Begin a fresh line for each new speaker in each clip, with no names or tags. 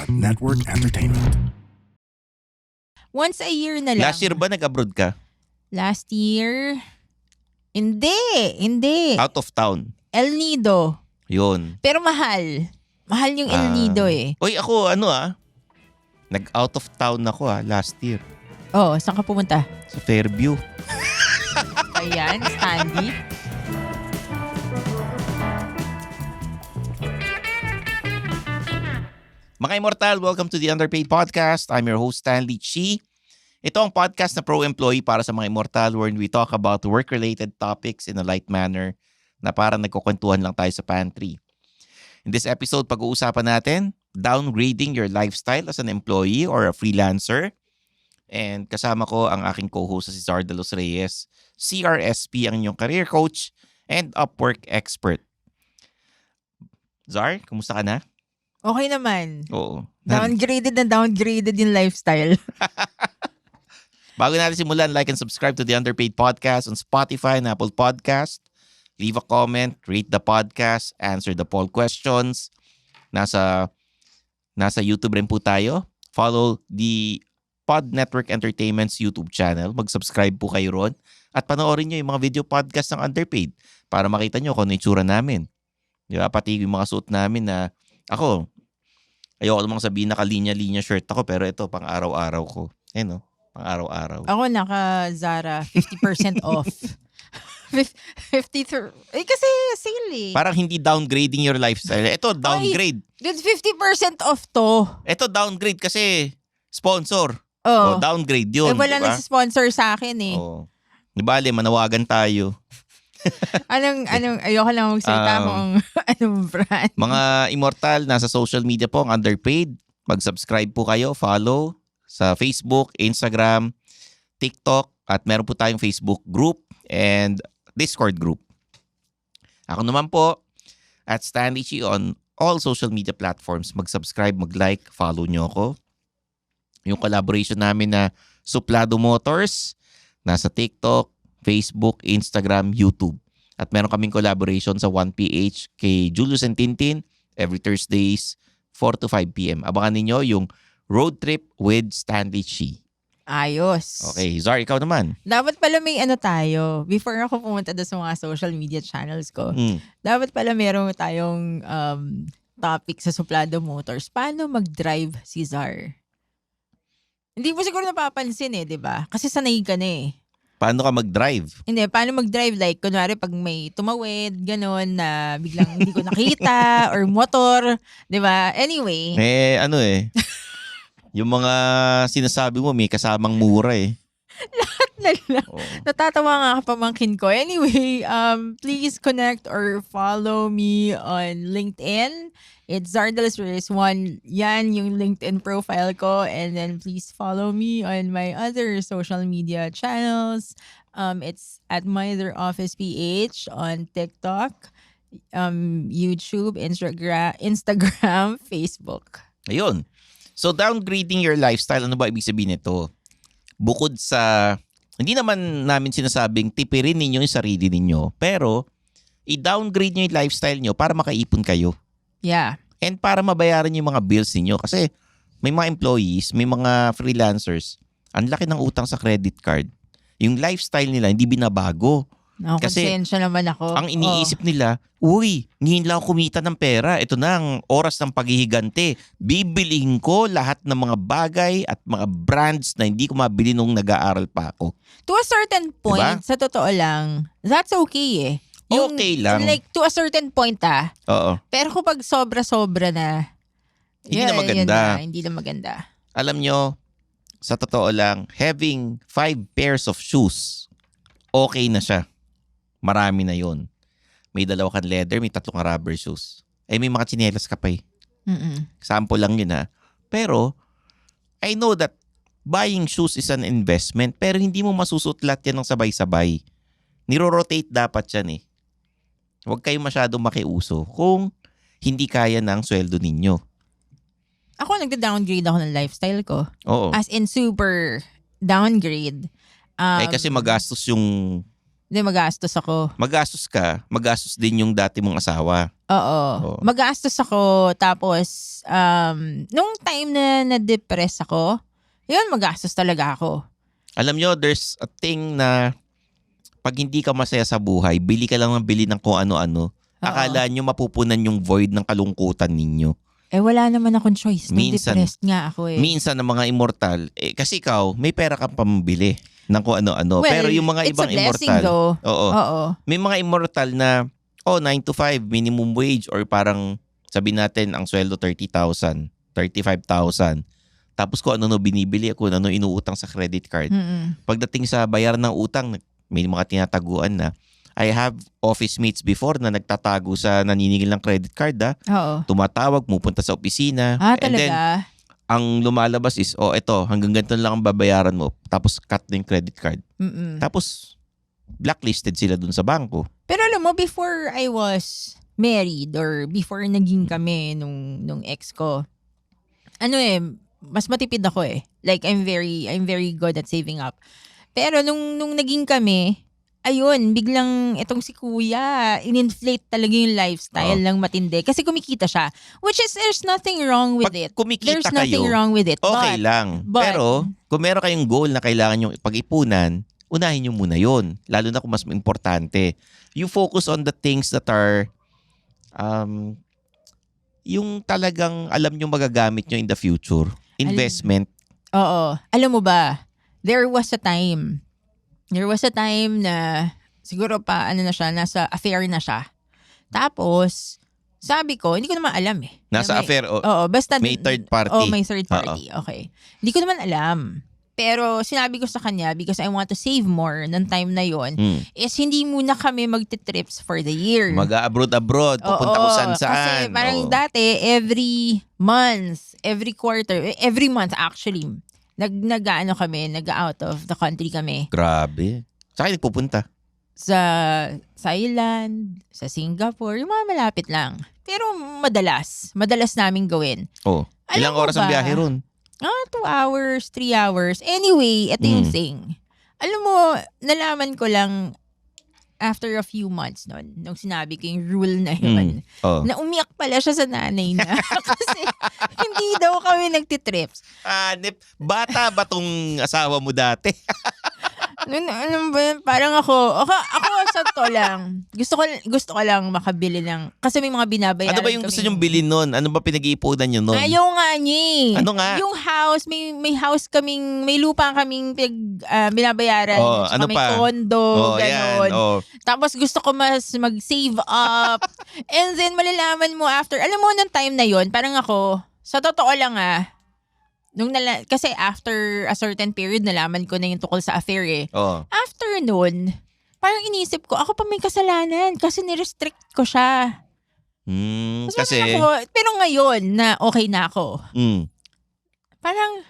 Network Entertainment.
Once a year na lang.
Last year ba nag-abroad ka?
Last year? Hindi.
Out of town.
El Nido.
Yun.
Pero mahal. Mahal yung El Nido eh.
Uy, ako nag-out of town ako last year.
Oh, saan ka pumunta?
Sa Fairview.
Ayan, Stanley.
Mga Immortal, welcome to the Underpaid Podcast. I'm your host, Stanley Chi. Ito ang podcast na pro-employee para sa mga Immortal wherein we talk about work-related topics in a light manner na parang nagkukwentuhan lang tayo sa pantry. In this episode, pag-uusapan natin downgrading your lifestyle as an employee or a freelancer. And kasama ko ang aking co-host si Zar De Los Reyes, CRSP ang inyong career coach and Upwork expert. Zar, kumusta ka na?
Okay naman.
Oo.
Downgraded yung lifestyle.
Bago natin simulan, like and subscribe to the Underpaid Podcast on Spotify and Apple Podcast. Leave a comment, rate the podcast, answer the poll questions. Nasa YouTube rin po tayo. Follow the Pod Network Entertainment's YouTube channel. Mag-subscribe po kayo ron. At panoorin nyo yung mga video podcast ng Underpaid para makita nyo kung ano yung tsura namin. Di ba? Pati yung mga suot namin na ako, ayoko namang sabihin naka-linya-linya shirt ako pero ito pang araw-araw ko. Pang araw-araw.
Ako naka-Zara, 50% off. 53. Kasi sale eh.
Parang hindi downgrading your lifestyle. Ito, downgrade.
Dude, 50% off to.
Ito, downgrade kasi sponsor.
Oh.
Downgrade yun.
Wala
diba?
nag-sponsor sa akin eh.
Oh. Di bale, manawagan tayo.
Ayoko lang magsalita kung anong brand.
Mga Immortal, nasa social media po ang Underpaid. Mag-subscribe po kayo, follow sa Facebook, Instagram, TikTok, at meron po tayong Facebook group and Discord group. Ako naman po, at Stanley Chi on all social media platforms. Mag-subscribe, mag-like, follow nyo ako. Yung collaboration namin na Suplado Motors, nasa TikTok, Facebook, Instagram, YouTube. At meron kaming collaboration sa 1PH kay Julius and Tintin every Thursdays, 4 to 5 p.m. Abangan ninyo yung Road Trip with Stanley Chi.
Ayos.
Okay, Zar, ikaw naman.
Dapat pala may tayo. Before ako pumunta doon sa mga social media channels ko, dapat pala meron tayong topic sa Suplado Motors. Paano mag-drive si Zar? Hindi mo siguro napapansin di ba? Kasi sanay ka na eh.
Paano ka mag-drive?
Hindi, paano mag-drive? Like, kunwari pag may tumawid, gano'n, na biglang hindi ko nakita, or motor, di ba? Anyway.
Yung mga sinasabi mo, may kasamang mura eh.
Lahat na lang. Oh. Natatawa nga kapamangkin ko. Anyway, please connect or follow me on LinkedIn. It's Zar De Los Reyes 1. Yan yung LinkedIn profile ko. And then please follow me on my other social media channels. It's at Mother Office PH on TikTok, YouTube, Instagram, Facebook.
Ayun. So downgrading your lifestyle, ano ba ibig sabihin nito? Bukod sa, hindi naman namin sinasabing tipirin ninyo yung sarili ninyo, pero i-downgrade nyo yung lifestyle nyo para makaipon kayo.
Yeah.
And para mabayaran yung mga bills ninyo. Kasi may mga employees, may mga freelancers, ang laki ng utang sa credit card. Yung lifestyle nila hindi binabago. Kasi
konsensya naman ako.
Ang iniisip nila, uy, ngayon lang ako kumita ng pera. Ito na ang oras ng paghihigante. Bibilihin ko lahat ng mga bagay at mga brands na hindi ko mabili nung nag-aaral pa ako.
To a certain point, sa totoo lang, that's okay eh.
Okay lang.
Like, to a certain point
Oo.
Pero kapag sobra-sobra na,
hindi na maganda.
Hindi na maganda.
Alam nyo, sa totoo lang, having 5 pairs of shoes, okay na siya. Marami na yon. May 2 kang leather, may 3 kang rubber shoes. May mga tsinelas ka pa eh. Sample lang yun Pero, I know that buying shoes is an investment, pero hindi mo masusot lahat yan ng sabay-sabay. Niro-rotate dapat yan eh. Huwag kayo masyadong makiuso kung hindi kaya ng sweldo ninyo.
Ako, nagda-downgrade ako ng lifestyle ko.
Oo.
As in super downgrade.
Kasi magastos yung...
Hindi, magastos ako.
Magastos ka, magastos din yung dati mong asawa.
Oo. Magastos ako. Tapos, nung time na na-depress ako, yun, magastos talaga ako.
Alam nyo, there's a thing na pag hindi ka masaya sa buhay, bili ka lang ng bili ng kung ano-ano. Akala nyo mapupunan yung void ng kalungkutan ninyo.
Wala naman akong choice.
Minsan,
depressed nga ako
Minsan ng mga immortal, kasi ikaw, may pera kang pambili ng kung ano-ano.
Well,
pero yung mga
it's
ibang
a blessing,
immortal,
though.
Oo. May mga immortal na 9 to 5 minimum wage or parang sabi natin ang sweldo 30,000, 35,000. Tapos kung ano binibili, kung ano inuutang sa credit card. Pagdating sa bayar ng utang, may mga tinataguan na. I have office mates before na nagtatago sa naniningil ng credit card. Tumatawag, pupunta sa opisina.
And then,
ang lumalabas is, eto, hanggang ganito lang ang babayaran mo. Tapos cut na yung credit card. Tapos, blacklisted sila dun sa bangko.
Pero alam mo, before I was married or before naging kami nung ex ko, mas matipid ako eh. Like, I'm very good at saving up. Pero nung naging kami, ayun, biglang itong si kuya, in-inflate talaga yung lifestyle ng matindi. Kasi kumikita siya. Which is, there's nothing wrong with it.
Pag kumikita
There's nothing wrong with it.
Okay lang. Pero, kung meron kayong goal na kailangan yung pag-ipunan, unahin nyo muna yun. Lalo na kung mas importante. You focus on the things that are, yung talagang alam nyo magagamit nyo in the future. Investment.
Oo. Alam mo ba, there was a time na siguro pa nasa affair na siya. Tapos sabi ko, hindi ko naman alam eh.
Nasa affair?
Oo, basta
may third party?
may third party. Okay. Hindi ko naman alam. Pero sinabi ko sa kanya, because I want to save more ng time na yon, is hindi muna kami magti-trips for the year.
Mag-abroad, pupunta ko saan-saan.
Kasi parang dati, every quarter, every month actually, nag-out of the country kami.
Grabe. Saan kayo nagpupunta?
Sa Thailand, sa Singapore, yung mga malapit lang. Pero madalas naming gawin.
Ilang oras ang biyahe ron?
2 hours, 3 hours. Anyway, ito yung thing. Alam mo, nalaman ko lang after a few months nung sinabi ko yung rule na yun, na umiyak pala siya sa nanay na. Kasi hindi daw kami nagtitrips.
Bata ba tong asawa mo dati?
Alam ba yun? Parang ako sa to lang. Gusto ko lang makabili ng, kasi may mga binabayaran.
Ano ba yung gusto nyong bilhin nun? Ano ba pinag-iipunan nyo nun?
Ayaw nga niya eh.
Ano nga?
Yung house, may house kaming, may lupa kaming binabayaran.
Ano
may
pa?
condo, ganon. Tapos gusto ko mas mag-save up. And then malalaman mo after, alam mo nung time na yon, parang ako, sa totoo lang kasi after a certain period, nalaman ko na yung tukol sa affair eh. After nun, parang inisip ko, ako pa may kasalanan kasi nirestrict ko siya.
Kasi...
pero ngayon na okay na ako, parang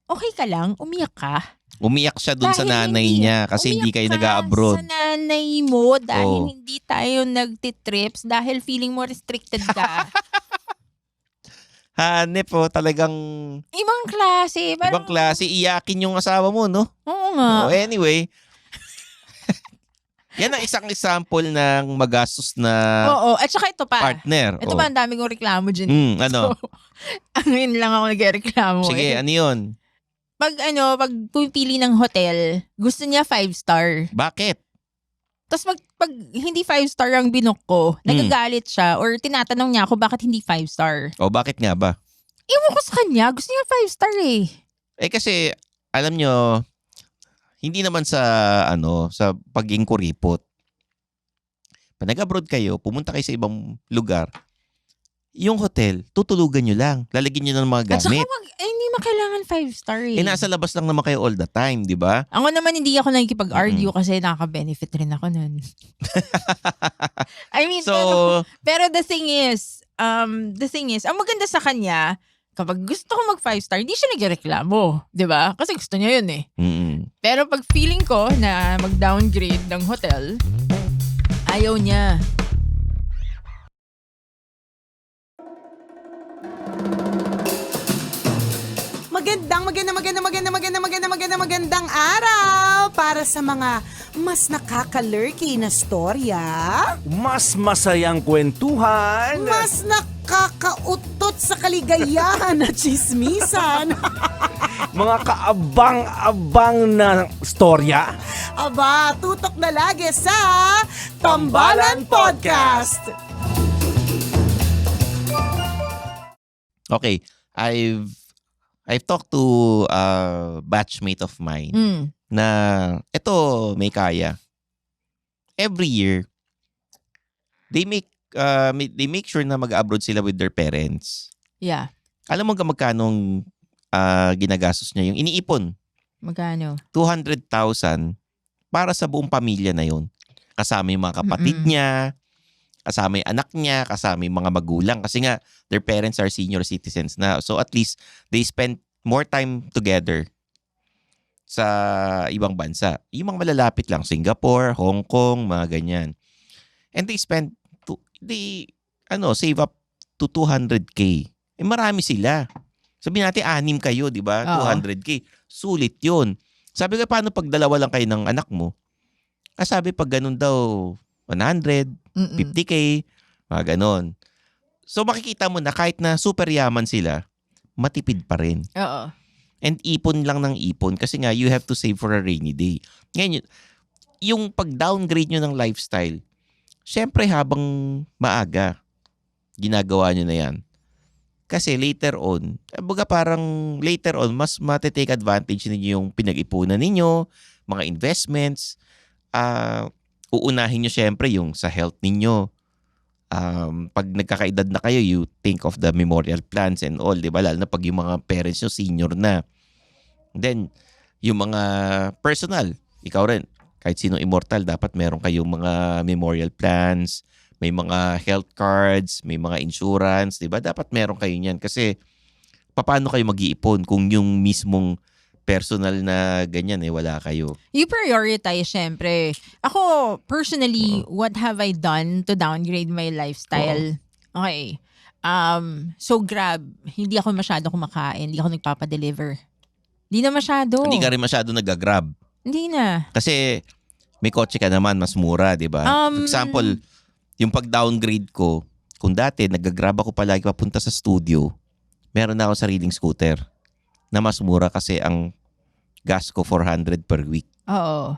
okay ka lang, umiyak ka.
Umiyak siya dun sa nanay niya kasi hindi kayo nag-a-abroad.
Sa nanay mo dahil hindi tayo nagtitrips, dahil feeling mo restricted ka.
Hanep talagang...
Ibang klase.
Ibang klase. Iyakin yung asawa mo, no?
Oo nga.
Anyway. Yan ang isang example ng magastos na
at saka ito pa.
Partner.
Ito pa, ang dami kong reklamo dyan.
Ano?
So, yun lang ako nag-reklamo.
Sige, ano yun?
Pag pumipili ng hotel, gusto niya 5-star.
Bakit?
Tapos pag hindi 5-star ang binook ko, nagagalit siya or tinatanong niya ako bakit hindi 5-star.
Bakit nga ba?
Ewan ko sa kanya, gusto niya 5-star eh.
Kasi, alam nyo, hindi naman sa pagiging kuripot. Pag nag-abroad kayo, pumunta kayo sa ibang lugar, yung hotel, tutulugan nyo lang. Lalagyan nyo ng mga gamit.
At saka hindi makailangan 5-star eh.
Nasa labas lang naman kayo all the time, di ba?
Ako naman hindi ako nakikipag-argue kasi nakaka-benefit rin ako nun. I mean, pero the thing is, ang maganda sa kanya, kapag gusto ko mag 5-star, hindi siya nagreklamo, di ba? Kasi gusto niya yun eh. Pero pag feeling ko na mag-downgrade ng hotel, ayaw niya.
Magandang araw para para sa mga mas nakaka-lurky na storya,
Mas masayang kwentuhan.
mas nakakautot sa kaligayahan na chismisan.
Mga kaabang-abang na storya.
Aba, tutok na lagi sa Tambalan Podcast.
Okay, I've talked to a batchmate of mine na ito may kaya. Every year, they make sure na mag-abroad sila with their parents.
Yeah.
Alam mo magkanong ginagastos niya yung iniipon?
Magkano?
200,000 para sa buong pamilya na yun. Kasama yung mga kapatid niya, kasama yung anak niya, kasama yung mga magulang. Kasi nga, their parents are senior citizens na. So at least, they spend more time together sa ibang bansa. Yung mga malalapit lang, Singapore, Hong Kong, mga ganyan. And they save up to 200K. Eh marami sila. Sabihin natin, 6 kayo, di ba? 200K. Sulit yun. Sabi ko, paano pag dalawa lang kayo ng anak mo? Sabi, pag ganun daw, 100, 50K, mga ganun. So makikita mo na kahit na super yaman sila, matipid pa rin.
Oo.
And ipon lang ng ipon kasi nga you have to save for a rainy day. Ngayon, yung pag-downgrade nyo ng lifestyle, syempre habang maaga, ginagawa nyo na yan. Kasi later on, mas matitake advantage ninyo yung pinag-ipunan ninyo, mga investments, uunahin nyo syempre yung sa health ninyo. Pag nagkakaedad na kayo, you think of the memorial plans and all, di ba? Lalo na pag yung mga parents nyo senior na. Then, yung mga personal, ikaw rin, kahit sino immortal, dapat meron kayong mga memorial plans, may mga health cards, may mga insurance, di ba? Dapat meron kayo niyan. Kasi, paano kayo mag-iipon kung yung mismong personal na ganyan wala kayo?
You prioritize, syempre. Ako, personally, what have I done to downgrade my lifestyle? Okay. So Grab, hindi ako masyado kumakain. Hindi ako nagpapadeliver. Hindi na masyado.
Hindi ka rin masyado nag-grab.
Hindi na.
Kasi, may kotse ka naman, mas mura, di ba? For example, yung pag-downgrade ko, kung dati, nag-grab ako palagi papunta sa studio, meron na ako sariling scooter na mas mura kasi ang gas ko 400 per week.
Oo.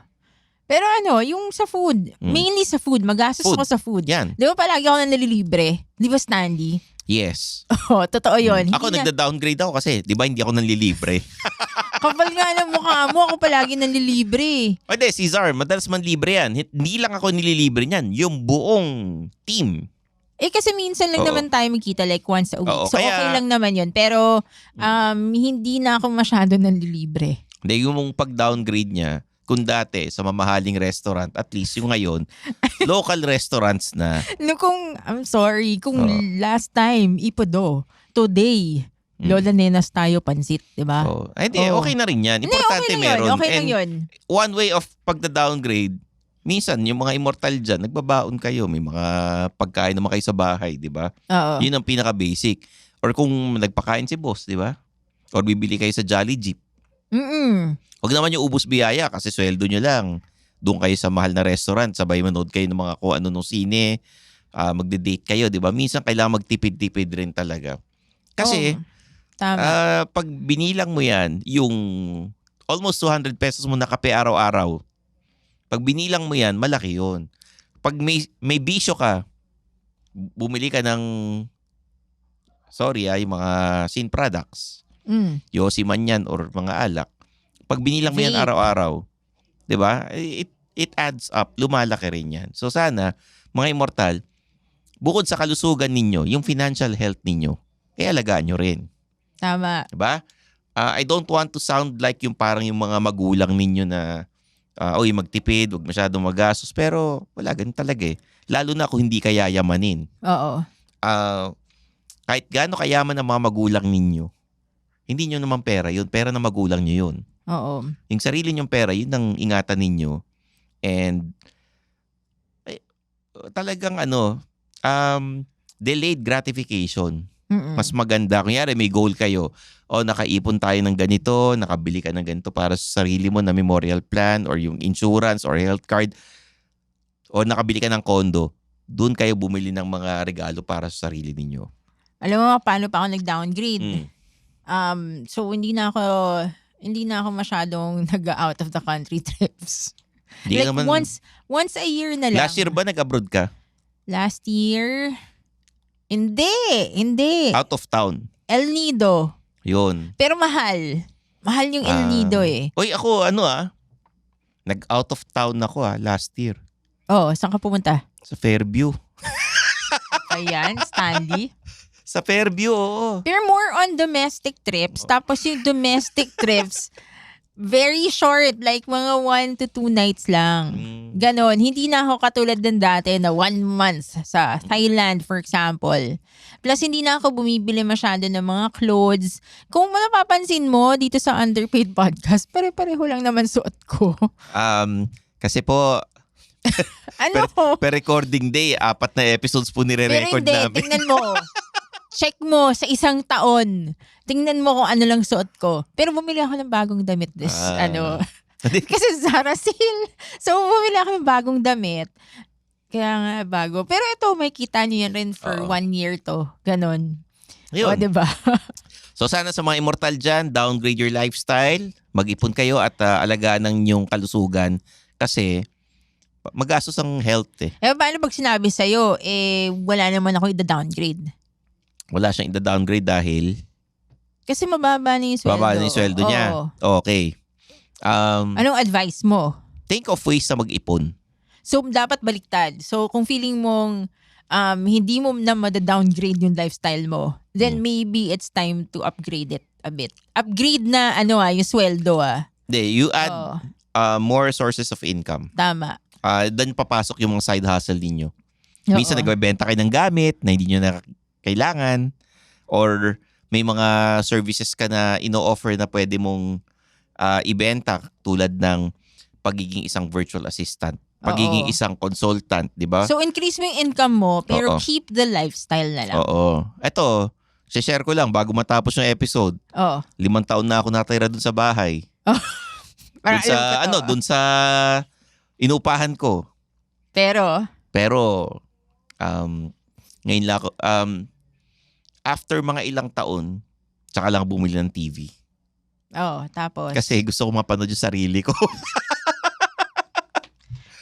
Pero yung sa food, mainly sa food, magastos
Food.
ako sa food.
Yan.
Di ba palagi ako na nalilibre? Di ba, Stanley?
Yes.
Oo, totoo yun.
Ako nagda-downgrade ako kasi, di ba hindi ako nanlilibre?
Kapal nga ng mukha mo, ako palagi nanlilibre.
O hindi, Cesar, madalas man libre yan. Hindi lang ako nililibre niyan. Yung buong team.
Kasi minsan lang naman tayo magkita like once a week.
Oo,
So
kaya-
okay lang naman yun. Pero hindi na ako masyado nanlilibre.
Hindi, yung pag-downgrade niya, kung dati sa mamahaling restaurant, at least yung ngayon, local restaurants na.
I'm sorry, kung last time, Ipodo, today, Lola Nenas tayo pansit, di ba?
Hindi, okay na rin yan.
Hindi,
Importante
okay na yun.
meron.
Okay lang
And
yun.
one way of pagda-downgrade, minsan, yung mga immortal dyan, nagbabaon kayo. May mga pagkain naman kayo sa bahay, di ba?
Oo.
Yun ang pinaka-basic. Or kung nagpakain si boss, di ba? Or bibili kayo sa Jolly Jeep. Huwag naman yung ubus biyaya kasi sweldo nyo lang. Doon kayo sa mahal na restaurant, sabay manood kayo ng mga kung ano nung sine, magde-date kayo, di ba? Minsan kailangan magtipid-tipid rin talaga. Kasi,
Tama.
pag binilang mo yan, yung almost 200 pesos mo na kape araw-araw, pag binilang mo yan, malaki yun. Pag may bisyo ka, bumili ka ng, yung mga sin products, Yossi man yan or mga alak, pag binilang mo yan
Vape.
araw-araw, di ba? It adds up, lumalaki rin yan. So sana, mga immortal, bukod sa kalusugan ninyo, yung financial health ninyo, alagaan nyo rin.
Tama.
Diba? I don't want to sound like yung parang yung mga magulang ninyo na magtipid, wag masyadong magastos. Pero wala, ganun talaga eh. Lalo na kung hindi ka yayamanin.
Oo.
Kahit gaano kayaman ang mga magulang ninyo, hindi nyo naman pera yun. Pera na magulang nyo yun.
Oo.
Yung sarili nyong pera, yun ang ingatan ninyo. And talagang delayed gratification. Mas maganda. Kunyari, may goal kayo. O nakaipon tayo ng ganito, nakabili ka ng ganito para sa sarili mo na memorial plan or yung insurance or health card. O nakabili ka ng condo. Doon kayo bumili ng mga regalo para sa sarili ninyo.
Alam mo, paano pa ako nag-downgrade? So, hindi na ako masyadong nag-out of the country trips.
Di
Like,
naman,
once a year na lang.
last year ba nag-abroad ka?
Last year? Hindi.
Out of town.
El Nido.
Yun.
Pero mahal. Mahal yung El Nido eh.
Uy, ako nag-out of town ako last year.
Oh, saan ka pumunta?
Sa Fairview.
Ayan, Stanley.
Sa Fairview, oo.
Pero more on domestic trips. Tapos yung domestic trips, very short. Like mga 1 to 2 nights lang. Ganon. Hindi na ako katulad ng dati na 1 month sa Thailand, for example. Plus, hindi na ako bumibili masyado ng mga clothes. Kung napapansin mo dito sa Underpaid Podcast, pare-pareho lang naman suot ko.
Kasi po,
Ano?
per recording day, 4 na episodes po
Pero
nire-record
hindi,
namin.
tingnan mo. Check mo sa isang taon. Tingnan mo kung ano lang suot ko. Pero bumili ako ng bagong damit kasi Zara sale. So bumili ako ng bagong damit. Kaya nga bago. Pero ito, may kita niyo yan rin for 1 year to. Ganon.
Yun.
O, diba?
So sana sa mga immortal dyan, downgrade your lifestyle, mag-ipon kayo at alagaan ng inyong kalusugan kasi magastos ang health eh.
Paano pag sinabi sa'yo, wala naman ako i-downgrade?
Wala siyang i-downgrade dahil
Kasi mababa na yung sweldo.
bababa na yung sweldo niya.
Oo.
Okay.
Anong advice mo?
Think of ways na mag-ipon.
So, dapat baliktad. So, kung feeling mong hindi mo na mada-downgrade yung lifestyle mo, then maybe it's time to upgrade it a bit. Upgrade na yung sweldo
You add more sources of income.
Tama.
Then papasok yung mga side hustle ninyo. Minsan
Oo.
nagbebenta kayo ng gamit na hindi nyo na kailangan or may mga services ka na ino-offer na pwede mong ibenta tulad ng pagiging isang virtual assistant, pagiging isang consultant, di ba?
So, increase mo yung income mo, pero
Oo.
keep the lifestyle na lang.
Oo. Eto, share ko lang bago matapos yung episode.
Oo.
5 taon na ako natira dun sa bahay.
Parang
Dun sa,
alam ko to.
dun sa inupahan ko.
Pero,
ngayon lang ako, after mga ilang taon, tsaka lang bumili ng TV.
tapos,
Kasi gusto ko mapanood yung sarili ko.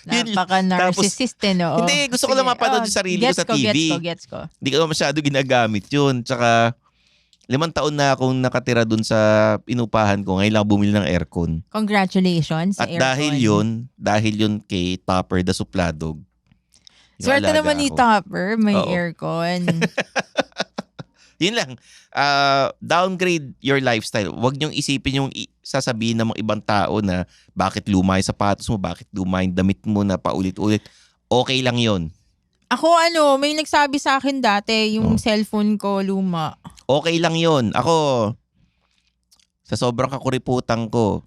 napaka-narcissist no?
Hindi, gusto ko lang mapanood yung sarili ko sa TV.
Gets ko.
Hindi ko masyado ginagamit yun. Tsaka 5 taon na akong nakatira dun sa inupahan ko. Ngayon lang bumili ng aircon.
Congratulations sa
At
aircon.
dahil yun kay Topper the Supladog. Yung
Swerte
alaga
naman ni
ko.
Topper, may
Oo.
aircon.
Yun lang. Downgrade your lifestyle. Huwag niyong isipin yung sasabihin ng mga ibang tao na bakit luma yung sapatos mo, bakit luma yung damit mo na paulit-ulit. Okay lang yun.
Ako may nagsabi sa akin dati, yung cellphone ko luma.
Okay lang yun. Ako, sa sobrang kakuriputan ko,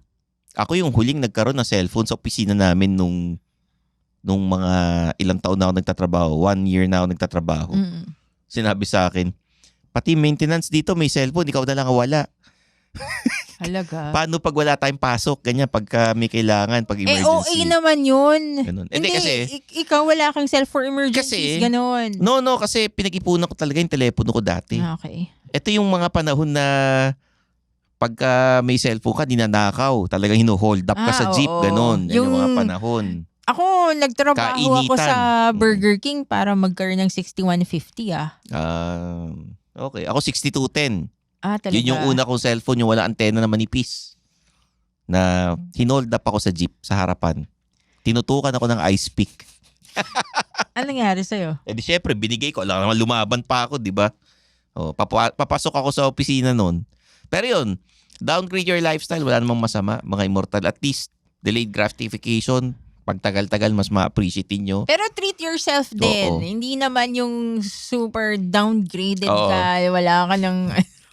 ako yung huling nagkaroon ng cellphone sa opisina namin nung mga ilang taon na ako nagtatrabaho. 1 year na ako nagtatrabaho. Sinabi sa akin, pati maintenance dito may cellphone, ikaw na lang wala.
Halaga.
Paano pag wala tayong pasok? Ganyan, pagka may kailangan, pag emergency.
Okay naman yun.
Ganun. Hindi kasi,
ikaw wala kang cell for emergencies,
Kasi,
ganon.
no, kasi pinag-ipunan ko talaga yung telepono ko dati.
Okay.
Ito yung mga panahon na pagka may cellphone ka, dinanakaw. Talagang hino-hold up ka sa jeep,
oo.
ganon. Yan yung mga
Yung-
panahon.
Ako, nagtrabaho ako
Kainitan.
sa Burger King para magkaroon ng 6150
Okay, ako 6210.
talaga.
Yun yung una kong cellphone, yung wala antena na manipis. Na hinold up ako sa jeep, sa harapan. Tinutukan ako ng ice pick.
Ano nangyari sa'yo?
Di syempre, binigay ko. Alam naman, lumaban pa ako, di ba? Papasok ako sa opisina noon. Pero yun, downgrade your lifestyle, wala namang masama, mga immortal. At least, delayed gratification, pag tagal-tagal, mas ma-appreciate nyo.
Pero treat yourself din.
Oo.
Hindi naman yung super downgraded
Oo.
ka, wala ka ng...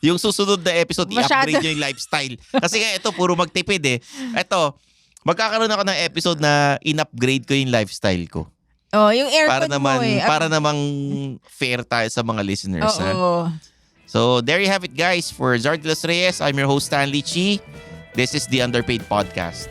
Yung susunod na episode,
Masyado.
i-upgrade nyo yung lifestyle. Kasi nga ito, puro magtipid eh. Ito, magkakaroon ako ng episode na in-upgrade ko yung lifestyle ko.
yung aircon
Para naman,
mo
para namang fair tayo sa mga listeners. Ha?
Oo.
So there you have it, guys. For Zard de los Reyes, I'm your host, Stanley Chi. This is the Underpaid Podcast.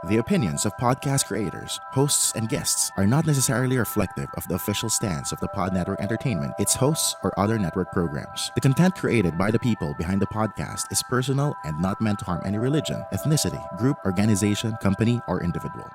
The opinions of podcast creators, hosts, and guests are not necessarily reflective of the official stance of the Pod Network Entertainment, its hosts, or other network programs. The content created by the people behind the podcast is personal and not meant to harm any religion, ethnicity, group, organization, company, or individual.